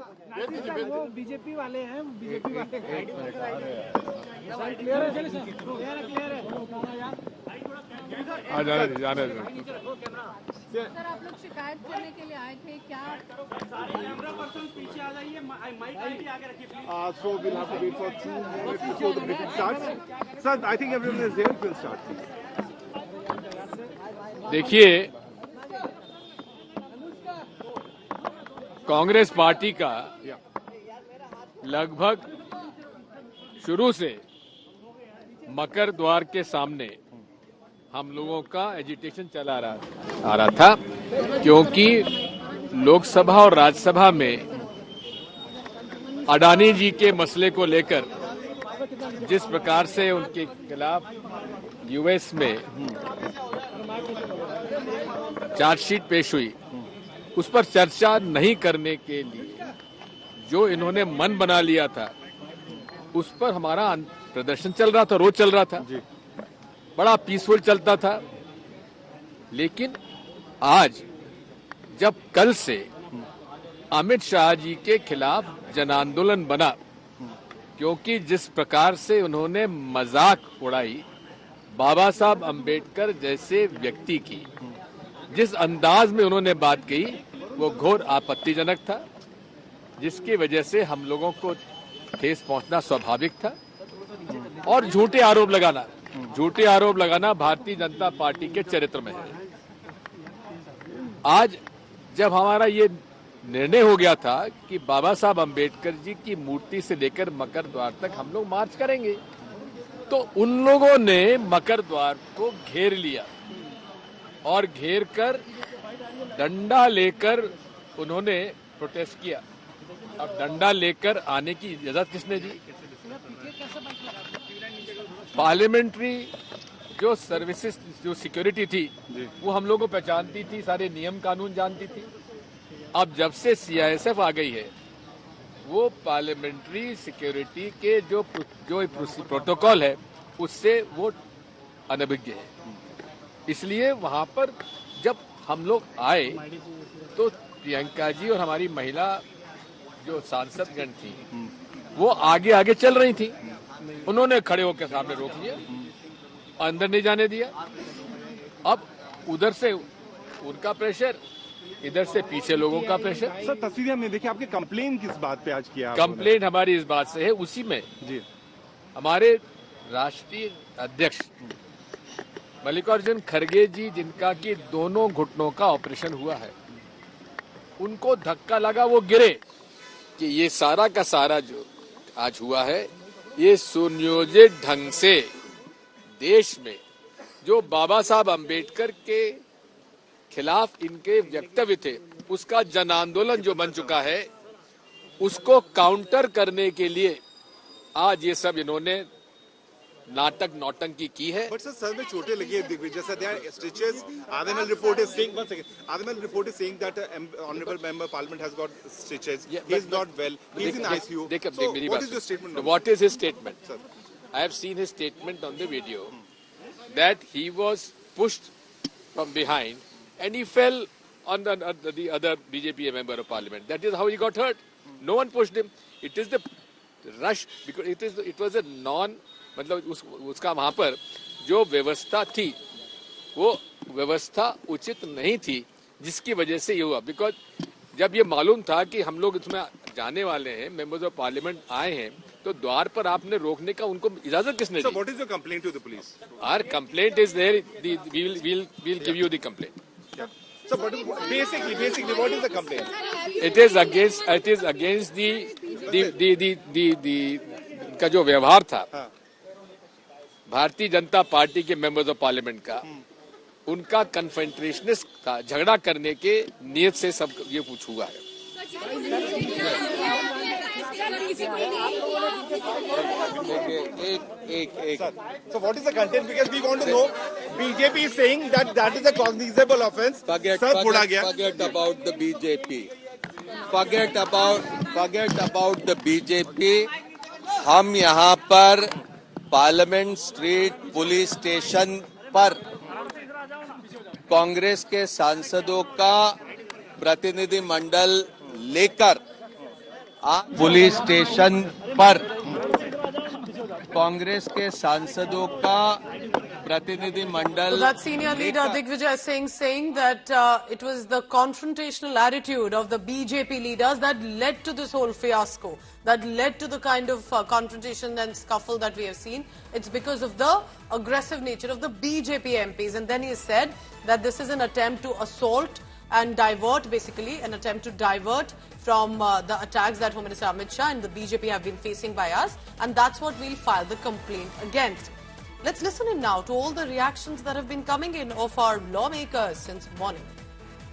वो बीजेपी वाले हैं, बीजेपी वाले क्लियर है। जाने सर, आप लोग शिकायत करने के लिए आए थे क्या? पीछे आ जाइए, माइक आगे रखिए please. So we'll have to wait for 2 minutes before the briefing starts. Sir, I think everyone is here. We'll start. देखिए, कांग्रेस पार्टी का लगभग शुरू से मकर द्वार के सामने हम लोगों का एजिटेशन चला आ रहा था, क्योंकि लोकसभा और राज्यसभा में अडानी जी के मसले को लेकर जिस प्रकार से उनके खिलाफ यूएस में चार्जशीट पेश हुई, उस पर चर्चा नहीं करने के लिए जो इन्होंने मन बना लिया था, उस पर हमारा प्रदर्शन चल रहा था, रोज चल रहा था, बड़ा पीसफुल चलता था। लेकिन आज जब कल से अमित शाह जी के खिलाफ जन आंदोलन बना, क्योंकि जिस प्रकार से उन्होंने मजाक उड़ाई बाबा साहब अंबेडकर जैसे व्यक्ति की, जिस अंदाज में उन्होंने बात कही, वो घोर आपत्तिजनक था, जिसकी वजह से हम लोगों को ठेस पहुंचना स्वाभाविक था। और झूठे आरोप लगाना भारतीय जनता पार्टी के चरित्र में है। आज जब हमारा ये निर्णय हो गया था कि बाबा साहब अंबेडकर जी की मूर्ति से लेकर मकर द्वार तक हम लोग मार्च करेंगे, तो उन लोगों ने मकर द्वार को घेर लिया और घेर कर डंडा लेकर उन्होंने प्रोटेस्ट किया। अब डंडा लेकर आने की इजाजत किसने दी? पार्लियामेंट्री जो सर्विसेज, जो सिक्योरिटी थी, वो हम लोगों को पहचानती थी, सारे नियम कानून जानती थी। अब जब से सीआईएसएफ आ गई है, वो पार्लियामेंट्री सिक्योरिटी के जो प्रोटोकॉल है, उससे वो अनभिज्ञ है। इसलिए वहां पर जब हम लोग आए तो प्रियंका जी और हमारी महिला जो सांसद गण थी, वो आगे आगे चल रही थी, उन्होंने खड़े होकर सामने रोक लिया, अंदर नहीं जाने दिया। अब उधर से उनका प्रेशर, इधर से पीछे लोगों का प्रेशर। सर, तस्वीरें हमने देखी, आपकी कंप्लेन किस बात पे आज किया? कंप्लेंट हमारी इस बात से है, उसी में जी हमारे राष्ट्रीय अध्यक्ष मल्लिकार्जुन खड़गे जी, जिनका कि दोनों घुटनों का ऑपरेशन हुआ है, उनको धक्का लगा, वो गिरे। कि ये सारा का सारा जो आज हुआ है, ये सुनियोजित ढंग से देश में जो बाबा साहब अंबेडकर के खिलाफ इनके वक्तव्य थे, उसका जन आंदोलन जो बन चुका है, उसको काउंटर करने के लिए आज ये सब इन्होंने नाटक नौटंकी की है। बट सर में चोटें लगी है Digvijay sir, there are stitches. RML report is saying, one second, RML report is saying that honourable member parliament has got stitches, he is not well, he is in ICU. So what is your statement? What is his statement? Sir, I have seen his statement on the video that he was pushed from behind and he fell on the other BJP member of parliament. That is how he got hurt. No one pushed him. It is the rush, because it was a मतलब उसका वहां पर जो व्यवस्था थी, वो व्यवस्था उचित नहीं थी, जिसकी वजह से ये हुआ। बिकॉज जब ये मालूम था कि हम लोग इसमें जाने वाले हैं, मेंबर्स ऑफ पार्लियामेंट आए हैं, तो द्वार पर आपने रोकने का उनको इजाजत किसने दी? So what is your complaint to the police? Our complaint is there. We'll give you the complaint. So but basically what is the complaint? It is against the का जो व्यवहार था भारतीय जनता पार्टी के मेंबर्स ऑफ पार्लियामेंट का, उनका confrontationist था, झगड़ा करने के नियत से सब ये कुछ हुआ है। So what is the content? Because we want to know. BJP is saying that is a cognizable offence. Forget about the BJP. Forget about the BJP. हम यहाँ पर पार्लियामेंट स्ट्रीट पुलिस स्टेशन पर कांग्रेस के सांसदों का प्रतिनिधि मंडल लेकर पुलिस स्टेशन पर कांग्रेस के सांसदों का प्रतिनिधि मंडल. So that senior leader Digvijay Singh saying that it was the confrontational attitude of the BJP leaders that led to this whole fiasco, that led to the kind of confrontation and scuffle that we have seen. It's because of the aggressive nature of the BJP MPs. And then he said that this is an attempt to assault and divert, basically an attempt to divert from the attacks that Home Minister Amit Shah and the BJP have been facing by us, and that's what we'll file the complaint against. Let's listen in now to all the reactions that have been coming in of our lawmakers since morning.